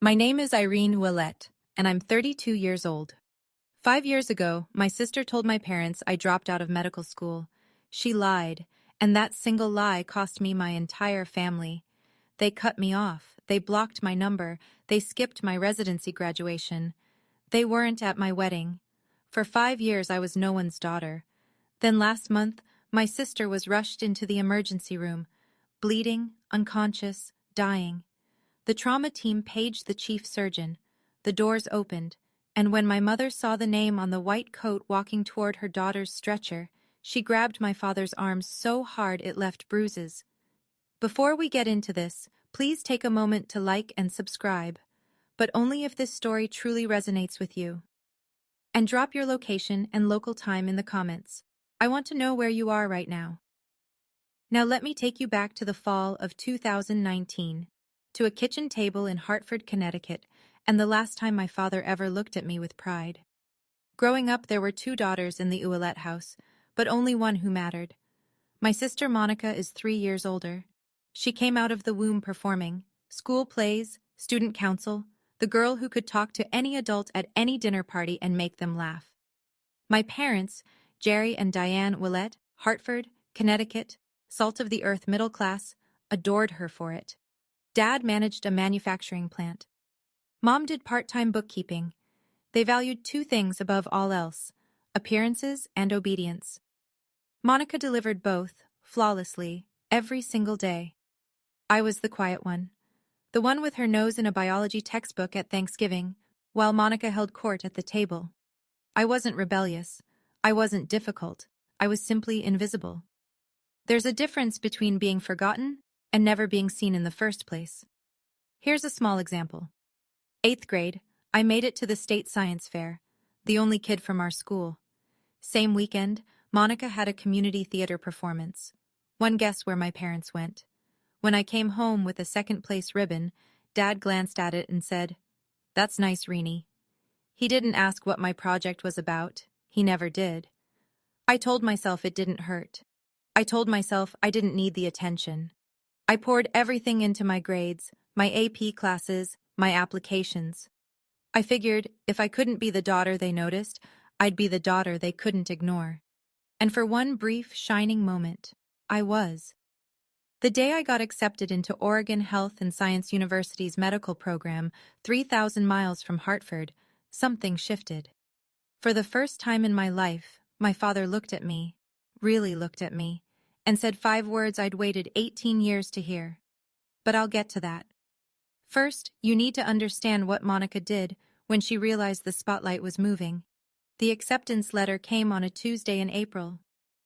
My name is Irene Willette, and I'm 32 years old. 5 years ago, my sister told my parents I dropped out of medical school. She lied, and that single lie cost me my entire family. They cut me off, they blocked my number, they skipped my residency graduation. They weren't at my wedding. For 5 years, I was no one's daughter. Then last month, my sister was rushed into the emergency room, bleeding, unconscious, dying. The trauma team paged the chief surgeon. The doors opened, and when my mother saw the name on the white coat walking toward her daughter's stretcher, she grabbed my father's arm so hard it left bruises. Before we get into this, please take a moment to like and subscribe, but only if this story truly resonates with you. And drop your location and local time in the comments. I want to know where you are right now. Now let me take you back to the fall of 2019. To a kitchen table in Hartford, Connecticut, and the last time my father ever looked at me with pride. Growing up, there were two daughters in the Ouellette house, but only one who mattered. My sister Monica is 3 years older. She came out of the womb performing school plays, student council, the girl who could talk to any adult at any dinner party and make them laugh. My parents, Jerry and Diane Ouellette, Hartford, Connecticut, salt of the earth middle class, adored her for it. Dad managed a manufacturing plant. Mom did part-time bookkeeping. They valued two things above all else: appearances and obedience. Monica delivered both, flawlessly, every single day. I was the quiet one. The one with her nose in a biology textbook at Thanksgiving, while Monica held court at the table. I wasn't rebellious. I wasn't difficult. I was simply invisible. There's a difference between being forgotten and never being seen in the first place. Here's a small example. 8th grade, I made it to the state science fair, the only kid from our school. Same weekend, Monica had a community theater performance. One guess where my parents went. When I came home with a second-place ribbon, Dad glanced at it and said, "That's nice, Reenie." He didn't ask what my project was about. He never did. I told myself it didn't hurt. I told myself I didn't need the attention. I poured everything into my grades, my AP classes, my applications. I figured if I couldn't be the daughter they noticed, I'd be the daughter they couldn't ignore. And for one brief, shining moment, I was. The day I got accepted into Oregon Health and Science University's medical program, 3,000 miles from Hartford, something shifted. For the first time in my life, my father looked at me, really looked at me, and said 5 words I'd waited 18 years to hear. But I'll get to that. First, you need to understand what Monica did when she realized the spotlight was moving. The acceptance letter came on a Tuesday in April.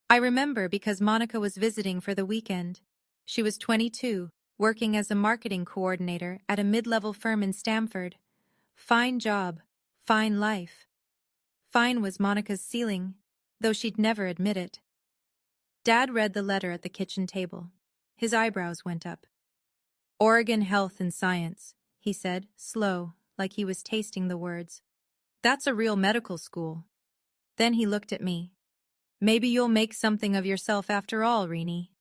I remember because Monica was visiting for the weekend. She was 22, working as a marketing coordinator at a mid-level firm in Stamford. Fine job, fine life. Fine was Monica's ceiling, though she'd never admit it. Dad read the letter at the kitchen table. His eyebrows went up. "Oregon Health and Science," he said, slow, like he was tasting the words. "That's a real medical school." Then he looked at me. "Maybe you'll make something of yourself after all, Reenie."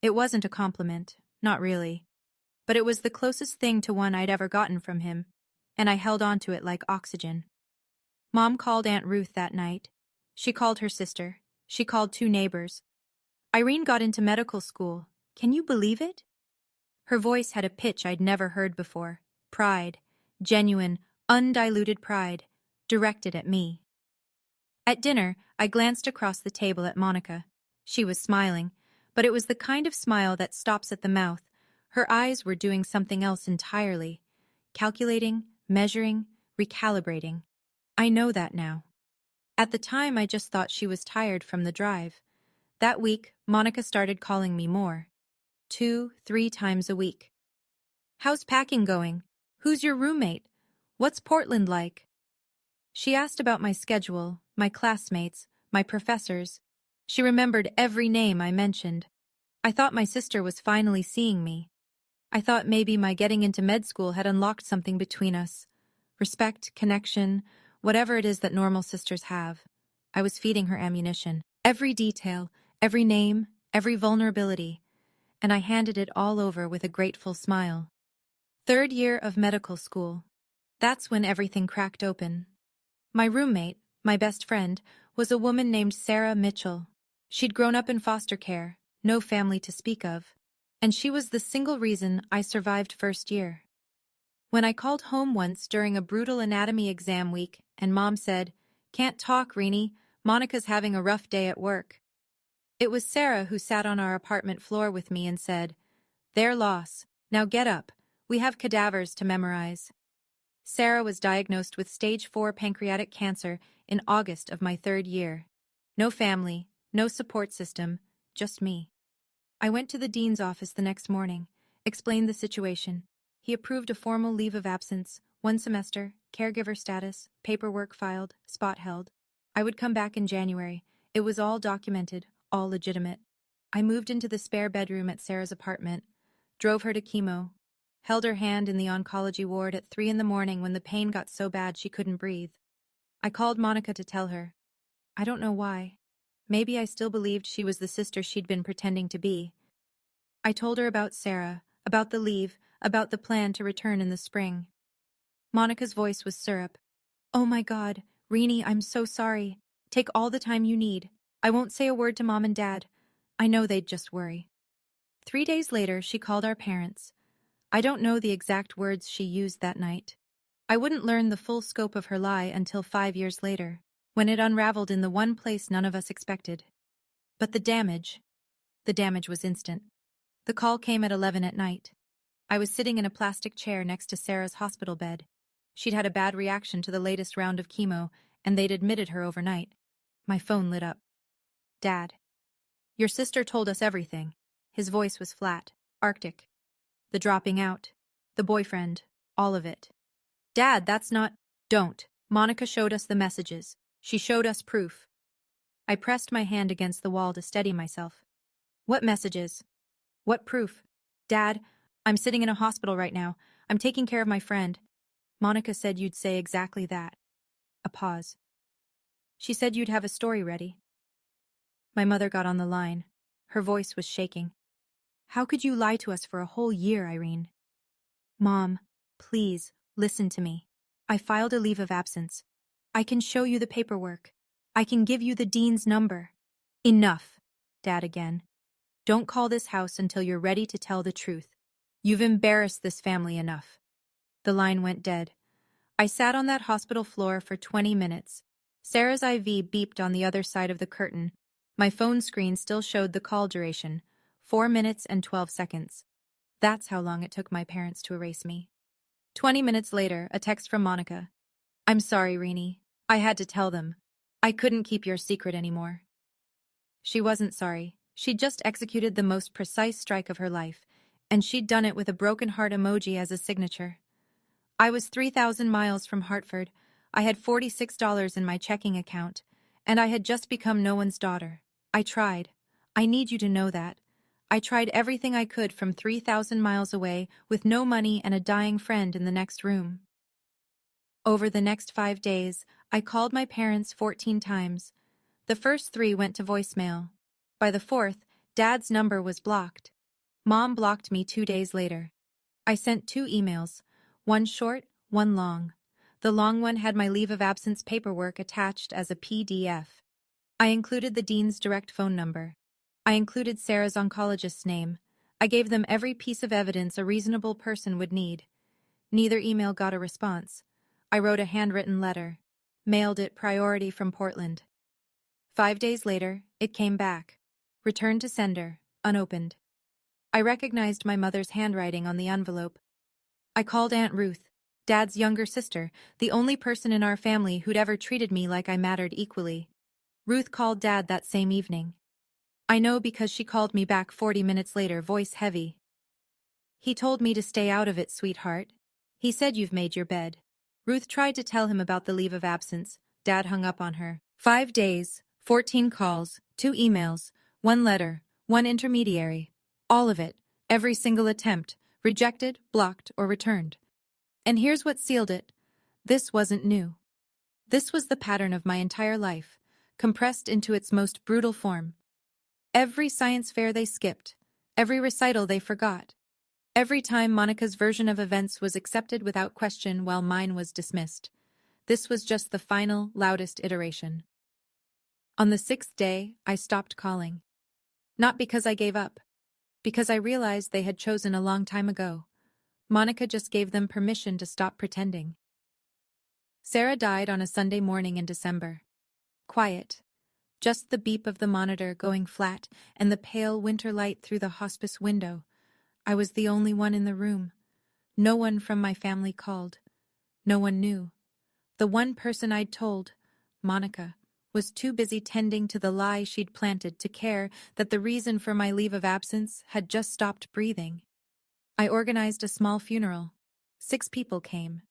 It wasn't a compliment, not really. But it was the closest thing to one I'd ever gotten from him, and I held on to it like oxygen. Mom called Aunt Ruth that night. She called her sister. She called 2 neighbors. "Irene got into medical school. Can you believe it?" Her voice had a pitch I'd never heard before. Pride, genuine, undiluted pride, directed at me. At dinner, I glanced across the table at Monica. She was smiling, but it was the kind of smile that stops at the mouth. Her eyes were doing something else entirely. Calculating, measuring, recalibrating. I know that now. At the time, I just thought she was tired from the drive. That week, Monica started calling me more. 2, 3 times a week. "How's packing going? Who's your roommate? What's Portland like?" She asked about my schedule, my classmates, my professors. She remembered every name I mentioned. I thought my sister was finally seeing me. I thought maybe my getting into med school had unlocked something between us. Respect, connection, whatever it is that normal sisters have. I was feeding her ammunition. Every detail, every name, every vulnerability. And I handed it all over with a grateful smile. Third year of medical school. That's when everything cracked open. My roommate, my best friend, was a woman named Sarah Mitchell. She'd grown up in foster care, no family to speak of, and she was the single reason I survived first year. When I called home once during a brutal anatomy exam week and Mom said, "Can't talk, Reenie, Monica's having a rough day at work." It was Sarah who sat on our apartment floor with me and said, "Their loss. Now get up. We have cadavers to memorize." Sarah was diagnosed with stage 4 pancreatic cancer in August of my third year. No family, no support system, just me. I went to the dean's office the next morning, explained the situation. He approved a formal leave of absence, 1 semester, caregiver status, paperwork filed, spot held. I would come back in January. It was all documented, all legitimate. I moved into the spare bedroom at Sarah's apartment, drove her to chemo, held her hand in the oncology ward at 3 in the morning when the pain got so bad she couldn't breathe. I called Monica to tell her. I don't know why. Maybe I still believed she was the sister she'd been pretending to be. I told her about Sarah, about the leave, about the plan to return in the spring. Monica's voice was syrup. "Oh my God, Reenie, I'm so sorry. Take all the time you need. I won't say a word to Mom and Dad. I know they'd just worry." 3 days later, she called our parents. I don't know the exact words she used that night. I wouldn't learn the full scope of her lie until 5 years later, when it unraveled in the one place none of us expected. But the damage was instant. The call came at 11 at night. I was sitting in a plastic chair next to Sarah's hospital bed. She'd had a bad reaction to the latest round of chemo, and they'd admitted her overnight. My phone lit up. "Dad, your sister told us everything." His voice was flat, arctic. The dropping out, the boyfriend, all of it. "Dad, that's not—" "Don't. Monica showed us the messages. She showed us proof." I pressed my hand against the wall to steady myself. "What messages? What proof?" "Dad, I'm sitting in a hospital right now. I'm taking care of my friend. Monica said you'd say exactly that." A pause. "She said you'd have a story ready." My mother got on the line. Her voice was shaking. "How could you lie to us for a whole year, Irene?" "Mom, please, listen to me. I filed a leave of absence. I can show you the paperwork. I can give you the dean's number." "Enough." Dad again. "Don't call this house until you're ready to tell the truth. You've embarrassed this family enough." The line went dead. I sat on that hospital floor for 20 minutes. Sarah's IV beeped on the other side of the curtain. My phone screen still showed the call duration, 4 minutes and 12 seconds. That's how long it took my parents to erase me. 20 minutes later, a text from Monica. "I'm sorry, Reenie. I had to tell them. I couldn't keep your secret anymore." She wasn't sorry. She'd just executed the most precise strike of her life, and she'd done it with a broken heart emoji as a signature. I was 3,000 miles from Hartford. I had $46 in my checking account, and I had just become no one's daughter. I tried. I need you to know that. I tried everything I could from 3,000 miles away with no money and a dying friend in the next room. Over the next 5 days, I called my parents 14 times. The first 3 went to voicemail. By the 4th, Dad's number was blocked. Mom blocked me 2 days later. I sent 2 emails, one short, one long. The long one had my leave of absence paperwork attached as a PDF. I included the dean's direct phone number. I included Sarah's oncologist's name. I gave them every piece of evidence a reasonable person would need. Neither email got a response. I wrote a handwritten letter. Mailed it priority from Portland. 5 days later, it came back. Returned to sender, unopened. I recognized my mother's handwriting on the envelope. I called Aunt Ruth, Dad's younger sister, the only person in our family who'd ever treated me like I mattered equally. Ruth called Dad that same evening. I know because she called me back 40 minutes later, voice heavy. "He told me to stay out of it, sweetheart. He said you've made your bed." Ruth tried to tell him about the leave of absence. Dad hung up on her. 5 days, 14 calls, 2 emails, 1 letter, 1 intermediary. All of it, every single attempt, rejected, blocked, or returned. And here's what sealed it. This wasn't new. This was the pattern of my entire life, compressed into its most brutal form. Every science fair they skipped, every recital they forgot, Every time Monica's version of events was accepted without question while mine was dismissed. This was just the final, loudest iteration. On the sixth day, I stopped calling. Not because I gave up, because I realized they had chosen a long time ago. Monica just gave them permission to stop pretending. Sarah died on a Sunday morning in December. Quiet. Just the beep of the monitor going flat and the pale winter light through the hospice window. I was the only one in the room. No one from my family called. No one knew. The one person I'd told, Monica, was too busy tending to the lie she'd planted to care that the reason for my leave of absence had just stopped breathing. I organized a small funeral. 6 people came.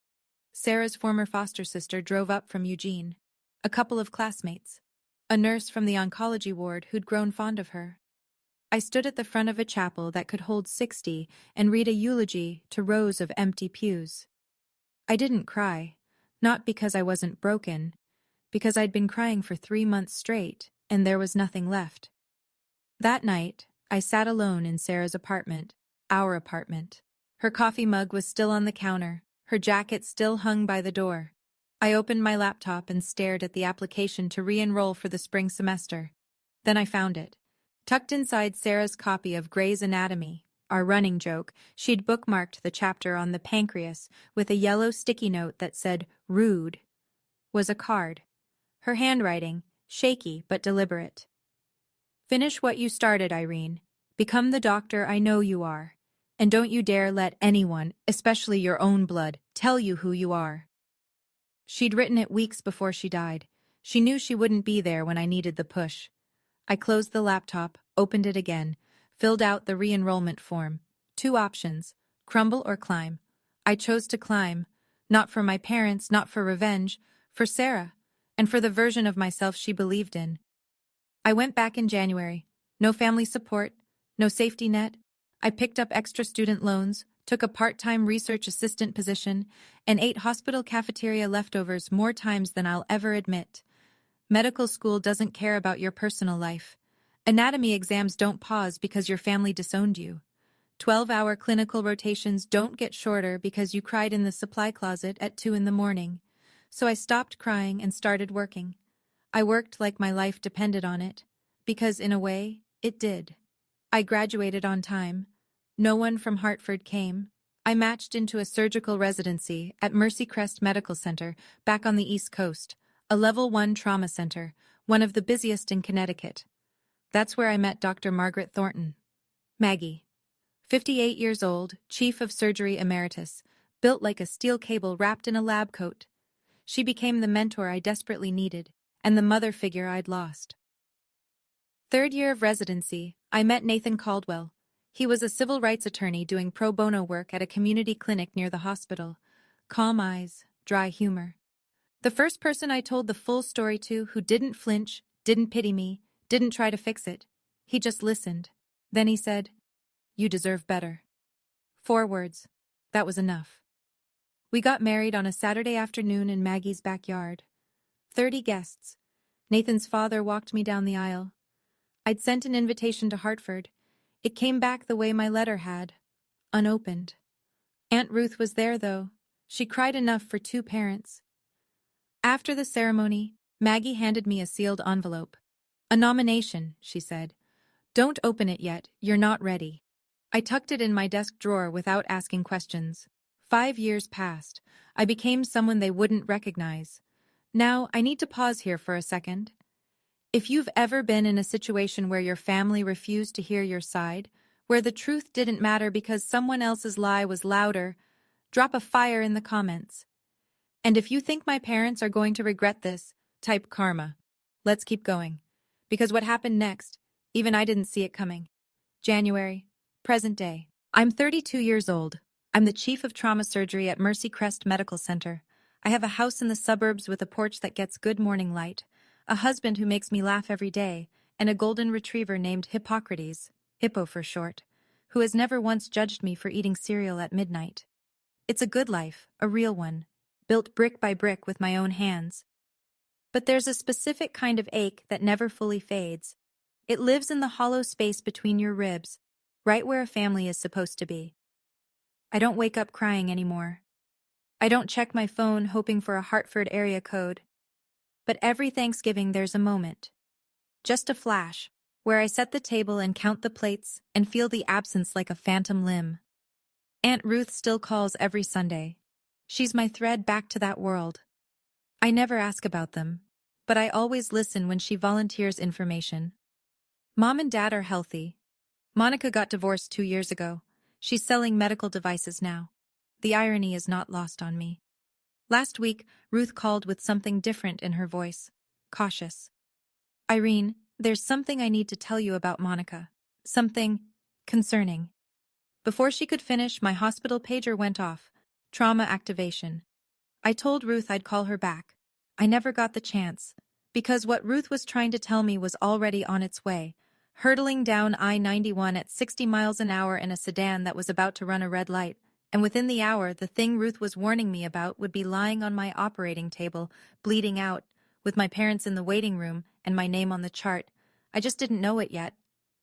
Sarah's former foster sister drove up from Eugene. A couple of classmates. A nurse from the oncology ward who'd grown fond of her. I stood at the front of a chapel that could hold 60 and read a eulogy to rows of empty pews. I didn't cry, not because I wasn't broken, because I'd been crying for 3 months straight, and there was nothing left. That night, I sat alone in Sarah's apartment, our apartment. Her coffee mug was still on the counter, her jacket still hung by the door. I opened my laptop and stared at the application to re-enroll for the spring semester. Then I found it. Tucked inside Sarah's copy of Grey's Anatomy, our running joke, she'd bookmarked the chapter on the pancreas with a yellow sticky note that said, "Rude," was a card. Her handwriting, shaky but deliberate. "Finish what you started, Irene. Become the doctor I know you are. And don't you dare let anyone, especially your own blood, tell you who you are." She'd written it weeks before she died. She knew she wouldn't be there when I needed the push. I closed the laptop, opened it again, filled out the re-enrollment form. 2 options, crumble or climb. I chose to climb, not for my parents, not for revenge, for Sarah, and for the version of myself she believed in. I went back in January. No family support, no safety net. I picked up extra student loans, took a part-time research assistant position, and ate hospital cafeteria leftovers more times than I'll ever admit. Medical school doesn't care about your personal life. Anatomy exams don't pause because your family disowned you. 12-hour clinical rotations don't get shorter because you cried in the supply closet at 2 in the morning. So I stopped crying and started working. I worked like my life depended on it, because in a way, it did. I graduated on time. No one from Hartford came. I matched into a surgical residency at Mercy Crest Medical Center, back on the East Coast, a Level 1 trauma center, one of the busiest in Connecticut. That's where I met Dr. Margaret Thornton. Maggie. 58 years old, chief of surgery emeritus, built like a steel cable wrapped in a lab coat. She became the mentor I desperately needed, and the mother figure I'd lost. 3rd year of residency, I met Nathan Caldwell. He was a civil rights attorney doing pro bono work at a community clinic near the hospital. Calm eyes, dry humor. The first person I told the full story to who didn't flinch, didn't pity me, didn't try to fix it. He just listened. Then he said, "You deserve better." 4 words. That was enough. We got married on a Saturday afternoon in Maggie's backyard. 30 guests. Nathan's father walked me down the aisle. I'd sent an invitation to Hartford. It came back the way my letter had, unopened. Aunt Ruth was there, though. She cried enough for 2 parents. After the ceremony, Maggie handed me a sealed envelope. "A nomination," she said. "Don't open it yet, you're not ready." I tucked it in my desk drawer without asking questions. 5 years passed. I became someone they wouldn't recognize. Now, I need to pause here for a second. If you've ever been in a situation where your family refused to hear your side, where the truth didn't matter because someone else's lie was louder, drop a fire in the comments. And if you think my parents are going to regret this, type karma. Let's keep going. Because what happened next, even I didn't see it coming. January, present day. I'm 32 years old. I'm the chief of trauma surgery at Mercy Crest Medical Center. I have a house in the suburbs with a porch that gets good morning light, a husband who makes me laugh every day, and a golden retriever named Hippocrates, Hippo for short, who has never once judged me for eating cereal at midnight. It's a good life, a real one, built brick by brick with my own hands. But there's a specific kind of ache that never fully fades. It lives in the hollow space between your ribs, right where a family is supposed to be. I don't wake up crying anymore. I don't check my phone hoping for a Hartford area code. But every Thanksgiving there's a moment. Just a flash, where I set the table and count the plates and feel the absence like a phantom limb. Aunt Ruth still calls every Sunday. She's my thread back to that world. I never ask about them, but I always listen when she volunteers information. Mom and Dad are healthy. Monica got divorced 2 years ago. She's selling medical devices now. The irony is not lost on me. Last week, Ruth called with something different in her voice. Cautious. Irene, there's something I need to tell you about Monica. Something concerning. Before she could finish, my hospital pager went off. Trauma activation. I told Ruth I'd call her back. I never got the chance, because what Ruth was trying to tell me was already on its way, hurtling down I-91 at 60 miles an hour in a sedan that was about to run a red light, and within the hour, the thing Ruth was warning me about would be lying on my operating table, bleeding out, with my parents in the waiting room and my name on the chart. I just didn't know it yet.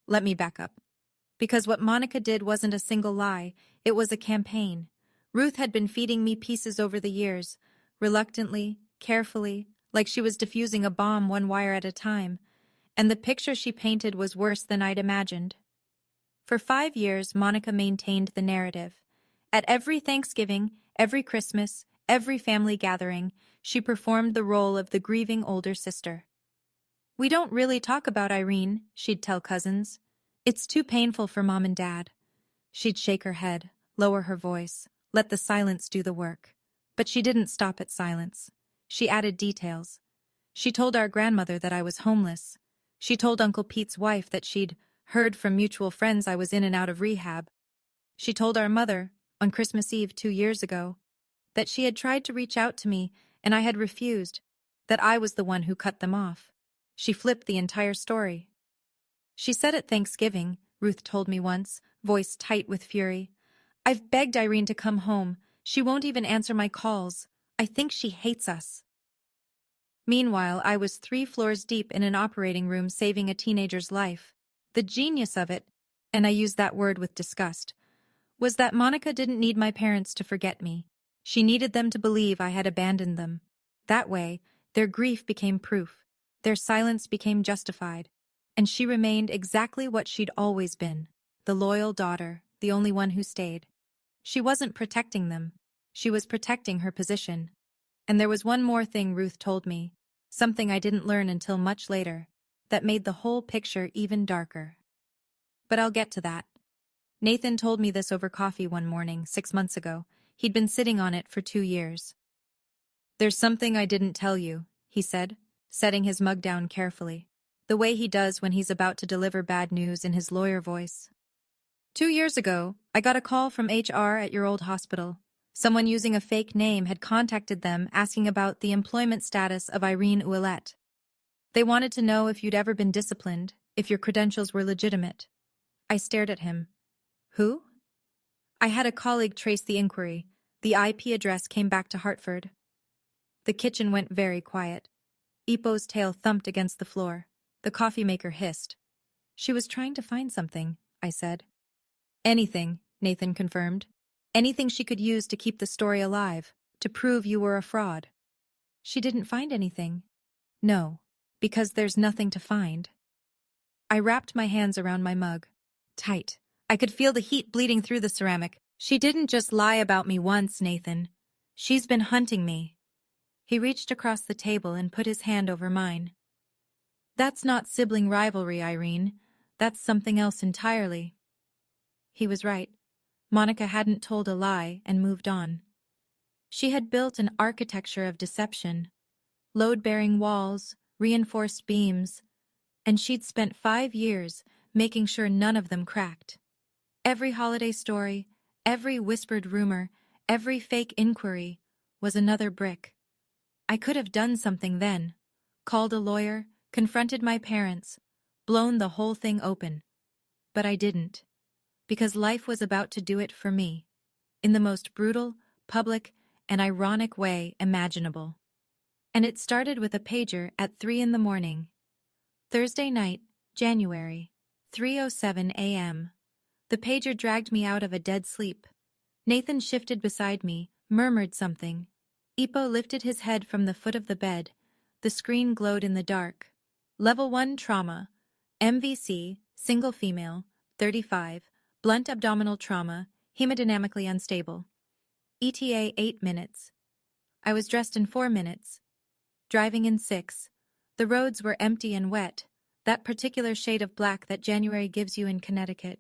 Let me back up. Because what Monica did wasn't a single lie, it was a campaign. Ruth had been feeding me pieces over the years, reluctantly, carefully, like she was diffusing a bomb one wire at a time, and the picture she painted was worse than I'd imagined. For 5 years, Monica maintained the narrative. At every Thanksgiving, every Christmas, every family gathering, she performed the role of the grieving older sister. "We don't really talk about Irene," she'd tell cousins. "It's too painful for Mom and Dad." She'd shake her head, lower her voice, let the silence do the work. But she didn't stop at silence. She added details. She told our grandmother that I was homeless. She told Uncle Pete's wife that she'd heard from mutual friends I was in and out of rehab. She told our mother, on Christmas Eve 2 years ago, that she had tried to reach out to me and I had refused, that I was the one who cut them off. She flipped the entire story. She said at Thanksgiving, Ruth told me once, voice tight with fury, "I've begged Irene to come home. She won't even answer my calls. I think she hates us." Meanwhile, I was 3 floors deep in an operating room saving a teenager's life. The genius of it, and I use that word with disgust, was that Monica didn't need my parents to forget me. She needed them to believe I had abandoned them. That way, their grief became proof. Their silence became justified. And she remained exactly what she'd always been, the loyal daughter, the only one who stayed. She wasn't protecting them. She was protecting her position. And there was one more thing Ruth told me, something I didn't learn until much later, that made the whole picture even darker. But I'll get to that. Nathan told me this over coffee one morning, 6 months ago. He'd been sitting on it for 2 years. "There's something I didn't tell you," he said, setting his mug down carefully, the way he does when he's about to deliver bad news in his lawyer voice. 2 years ago, I got a call from HR at your old hospital. Someone using a fake name had contacted them asking about the employment status of Irene Ouellette. They wanted to know if you'd ever been disciplined, if your credentials were legitimate. I stared at him. Who? I had a colleague trace the inquiry. The IP address came back to Hartford. The kitchen went very quiet. Ipo's tail thumped against the floor. The coffee maker hissed. "She was trying to find something," I said. "Anything," Nathan confirmed. "Anything she could use to keep the story alive, to prove you were a fraud." "She didn't find anything." "No, because there's nothing to find." I wrapped my hands around my mug. Tight. I could feel the heat bleeding through the ceramic. "She didn't just lie about me once, Nathan. She's been hunting me." He reached across the table and put his hand over mine. "That's not sibling rivalry, Irene. That's something else entirely." He was right. Monica hadn't told a lie and moved on. She had built an architecture of deception. Load-bearing walls, reinforced beams, and she'd spent 5 years making sure none of them cracked. Every holiday story, every whispered rumor, every fake inquiry was another brick. I could have done something then, called a lawyer, confronted my parents, blown the whole thing open. But I didn't, because life was about to do it for me, in the most brutal, public, and ironic way imaginable. And it started with a pager at 3 in the morning. Thursday night, January, 3:07 a.m. The pager dragged me out of a dead sleep. Nathan shifted beside me, murmured something. Ipo lifted his head from the foot of the bed. The screen glowed in the dark. Level 1 trauma. MVC, single female, 35, blunt abdominal trauma, hemodynamically unstable. ETA 8 minutes. I was dressed in 4 minutes. Driving in 6. The roads were empty and wet, that particular shade of black that January gives you in Connecticut.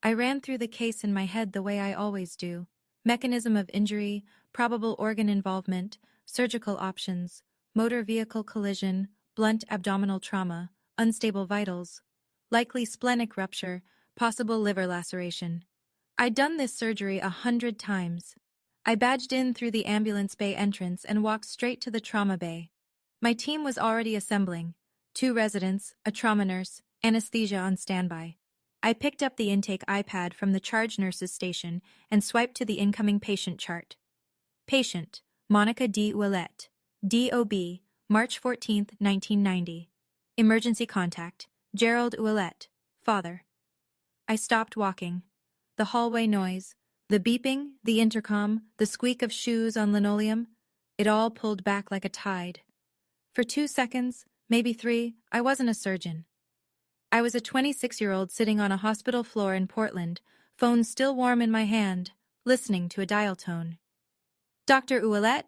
I ran through the case in my head the way I always do. Mechanism of injury, probable organ involvement, surgical options, motor vehicle collision, blunt abdominal trauma, unstable vitals, likely splenic rupture, possible liver laceration. I'd done this surgery 100 times. I badged in through the ambulance bay entrance and walked straight to the trauma bay. My team was already assembling. 2 residents, a trauma nurse, anesthesia on standby. I picked up the intake iPad from the charge nurse's station and swiped to the incoming patient chart. Patient, Monica D. Ouellette, DOB, March 14, 1990. Emergency contact, Gerald Ouellette, father. I stopped walking. The hallway noise, the beeping, the intercom, the squeak of shoes on linoleum, it all pulled back like a tide. For 2 seconds, maybe 3, I wasn't a surgeon. I was a 26-year-old sitting on a hospital floor in Portland, phone still warm in my hand, listening to a dial tone. Dr. Ouellette?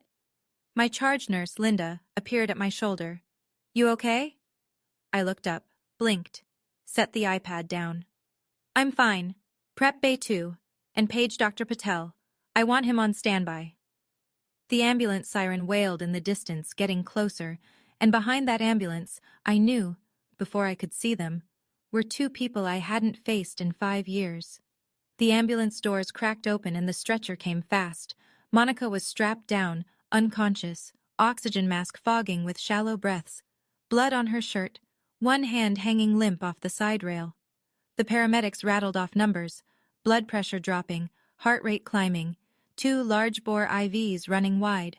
My charge nurse, Linda, appeared at my shoulder. You okay? I looked up, blinked, set the iPad down. I'm fine. Prep Bay 2, and page Dr. Patel. I want him on standby. The ambulance siren wailed in the distance, getting closer, and behind that ambulance, I knew, before I could see them, were 2 people I hadn't faced in 5 years. The ambulance doors cracked open and the stretcher came fast. Monica was strapped down, unconscious, oxygen mask fogging with shallow breaths, blood on her shirt, one hand hanging limp off the side rail. The paramedics rattled off numbers, blood pressure dropping, heart rate climbing, 2 large-bore IVs running wide.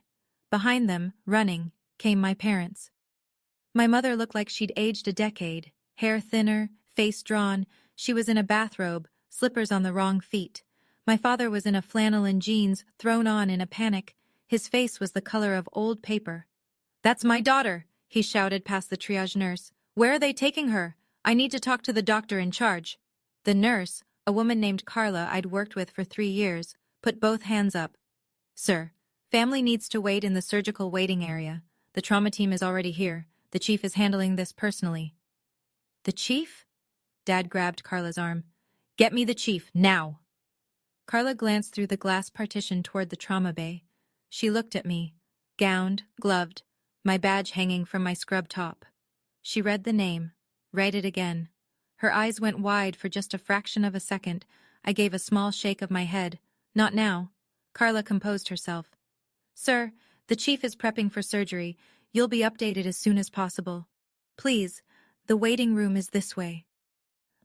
Behind them, running, came my parents. My mother looked like she'd aged a decade, hair thinner, face drawn. She was in a bathrobe, slippers on the wrong feet. My father was in a flannel and jeans, thrown on in a panic. His face was the color of old paper. "That's my daughter," he shouted past the triage nurse. "Where are they taking her? I need to talk to the doctor in charge." The nurse, a woman named Carla I'd worked with for 3 years, put both hands up. "Sir, family needs to wait in the surgical waiting area. The trauma team is already here. The chief is handling this personally." "The chief?" Dad grabbed Carla's arm. "Get me the chief, now." Carla glanced through the glass partition toward the trauma bay. She looked at me, gowned, gloved, my badge hanging from my scrub top. She read the name, read it again. Her eyes went wide for just a fraction of a second. I gave a small shake of my head. "Not now." Carla composed herself. "Sir, the chief is prepping for surgery. You'll be updated as soon as possible. Please, the waiting room is this way."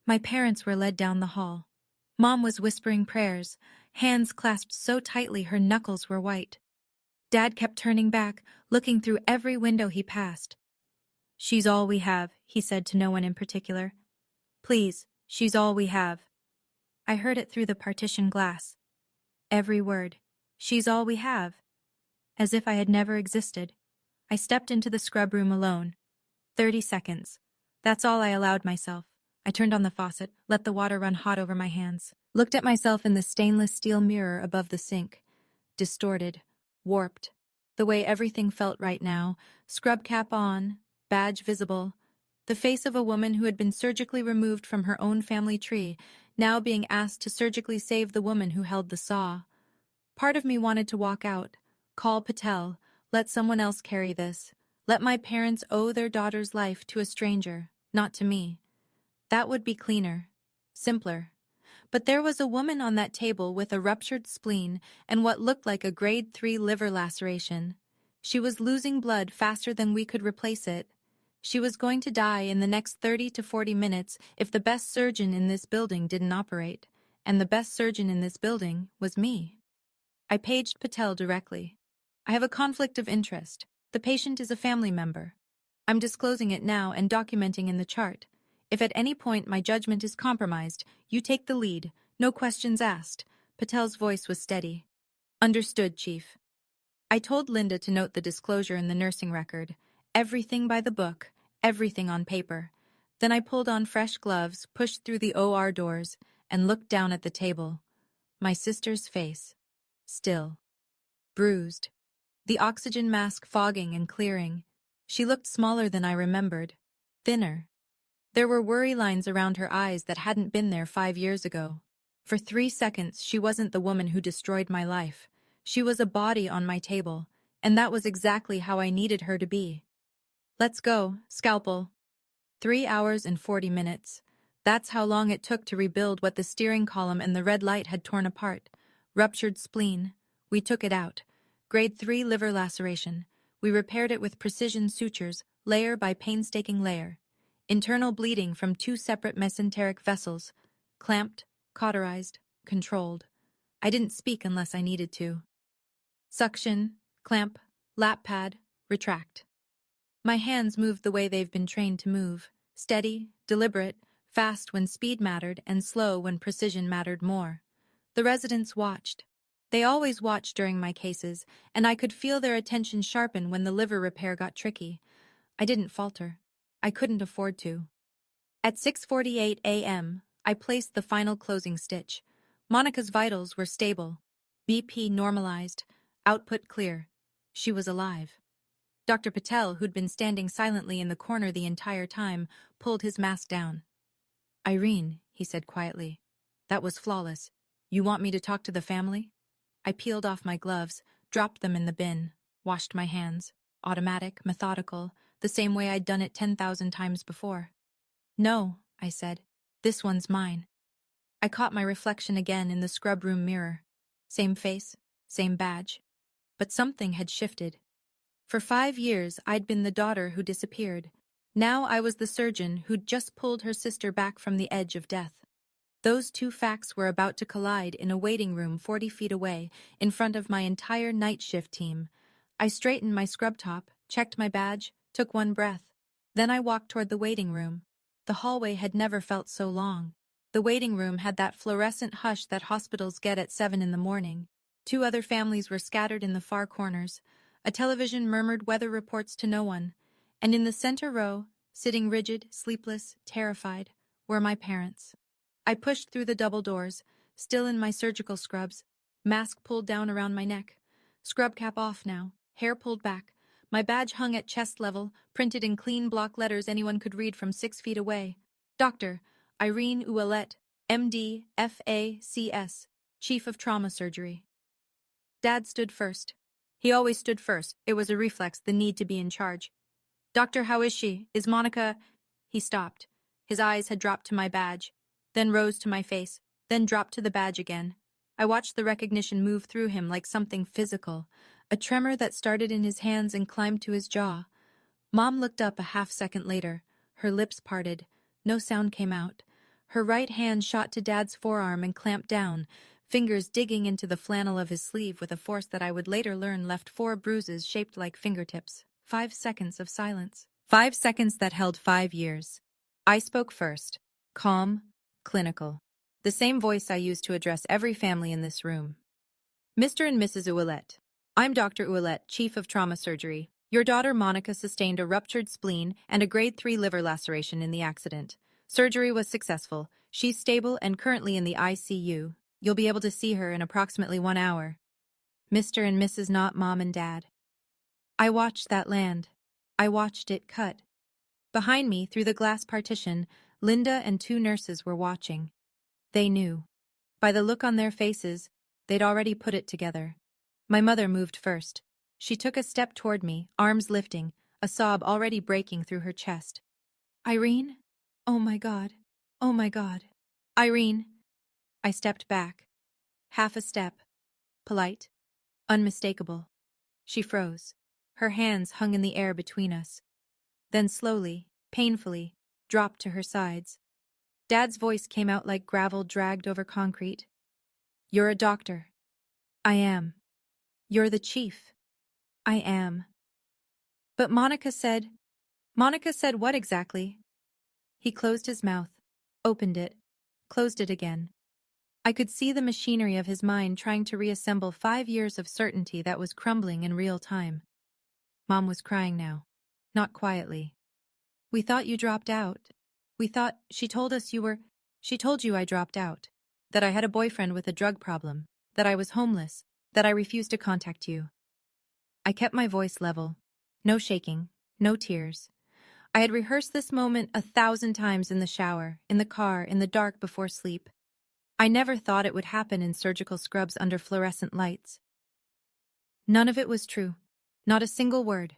My parents were led down the hall. Mom was whispering prayers, hands clasped so tightly her knuckles were white. Dad kept turning back, looking through every window he passed. "She's all we have," he said to no one in particular. "Please, she's all we have." I heard it through the partition glass. Every word. She's all we have. As if I had never existed. I stepped into the scrub room alone. 30 seconds. That's all I allowed myself. I turned on the faucet, let the water run hot over my hands, looked at myself in the stainless steel mirror above the sink. Distorted, warped. The way everything felt right now, scrub cap on, badge visible. The face of a woman who had been surgically removed from her own family tree, now being asked to surgically save the woman who held the saw. Part of me wanted to walk out, call Patel, let someone else carry this. Let my parents owe their daughter's life to a stranger, not to me. That would be cleaner, simpler. But there was a woman on that table with a ruptured spleen and what looked like a grade 3 liver laceration. She was losing blood faster than we could replace it. She was going to die in the next 30 to 40 minutes if the best surgeon in this building didn't operate, and the best surgeon in this building was me. I paged Patel directly. "I have a conflict of interest. The patient is a family member. I'm disclosing it now and documenting in the chart. If at any point my judgment is compromised, you take the lead, no questions asked." Patel's voice was steady. Understood, Chief. I told Linda to note the disclosure in the nursing record. Everything by the book, everything on paper. Then I pulled on fresh gloves, pushed through the OR doors, and looked down at the table. My sister's face. Still. Bruised. The oxygen mask fogging and clearing. She looked smaller than I remembered. Thinner. There were worry lines around her eyes that hadn't been there 5 years ago. For 3 seconds, she wasn't the woman who destroyed my life. She was a body on my table, and that was exactly how I needed her to be. Let's go, scalpel. 3 hours and 40 minutes. That's how long it took to rebuild what the steering column and the red light had torn apart. Ruptured spleen. We took it out. Grade 3 liver laceration. We repaired it with precision sutures, layer by painstaking layer. Internal bleeding from 2 separate mesenteric vessels. Clamped, cauterized, controlled. I didn't speak unless I needed to. Suction, clamp, lap pad, retract. My hands moved the way they've been trained to move. Steady, deliberate, fast when speed mattered and slow when precision mattered more. The residents watched. They always watched during my cases, and I could feel their attention sharpen when the liver repair got tricky. I didn't falter. I couldn't afford to. At 6:48 a.m., I placed the final closing stitch. Monica's vitals were stable. BP normalized. Output clear. She was alive. Dr. Patel, who'd been standing silently in the corner the entire time, pulled his mask down. "Irene," he said quietly, "that was flawless. You want me to talk to the family?" I peeled off my gloves, dropped them in the bin, washed my hands. Automatic, methodical, the same way I'd done it 10,000 times before. "No," I said. "This one's mine." I caught my reflection again in the scrub room mirror. Same face, same badge. But something had shifted. For 5 years, I'd been the daughter who disappeared. Now I was the surgeon who'd just pulled her sister back from the edge of death. Those two facts were about to collide in a waiting room 40 feet away, in front of my entire night shift team. I straightened my scrub top, checked my badge, took one breath. Then I walked toward the waiting room. The hallway had never felt so long. The waiting room had that fluorescent hush that hospitals get at 7 in the morning. 2 other families were scattered in the far corners. A television murmured weather reports to no one. And in the center row, sitting rigid, sleepless, terrified, were my parents. I pushed through the double doors, still in my surgical scrubs, mask pulled down around my neck. Scrub cap off now, hair pulled back. My badge hung at chest level, printed in clean block letters anyone could read from 6 feet away. Dr. Irene Ouellette, MD, FACS, Chief of Trauma Surgery. Dad stood first. He always stood first. It was a reflex, the need to be in charge. "Doctor, how is she? Is Monica—" He stopped. His eyes had dropped to my badge, then rose to my face, then dropped to the badge again. I watched the recognition move through him like something physical, a tremor that started in his hands and climbed to his jaw. Mom looked up a half-second later. Her lips parted. No sound came out. Her right hand shot to Dad's forearm and clamped down, fingers digging into the flannel of his sleeve with a force that I would later learn left 4 bruises shaped like fingertips. 5 seconds of silence. 5 seconds that held 5 years. I spoke first. Calm, clinical. The same voice I used to address every family in this room. "Mr. and Mrs. Ouellette, I'm Dr. Ouellette, Chief of Trauma Surgery. Your daughter Monica sustained a ruptured spleen and a grade 3 liver laceration in the accident. Surgery was successful. She's stable and currently in the ICU. You'll be able to see her in approximately 1 hour. Mr. and Mrs. Not Mom and Dad." I watched that land. I watched it cut. Behind me, through the glass partition, Linda and 2 nurses were watching. They knew. By the look on their faces, they'd already put it together. My mother moved first. She took a step toward me, arms lifting, a sob already breaking through her chest. "Irene? Oh my God. Oh my God. Irene." I stepped back. Half a step. Polite. Unmistakable. She froze. Her hands hung in the air between us. Then slowly, painfully, dropped to her sides. Dad's voice came out like gravel dragged over concrete. "You're a doctor." "I am." "You're the chief." "I am." "But Monica said—" "Monica said what exactly?" He closed his mouth, opened it, closed it again. I could see the machinery of his mind trying to reassemble 5 years of certainty that was crumbling in real time. Mom was crying now. Not quietly. "We thought you dropped out. She told us you were, she told you I dropped out. That I had a boyfriend with a drug problem. That I was homeless. That I refused to contact you." I kept my voice level. No shaking. No tears. I had rehearsed this moment 1,000 times in the shower, in the car, in the dark before sleep. I never thought it would happen in surgical scrubs under fluorescent lights. None of it was true. Not a single word.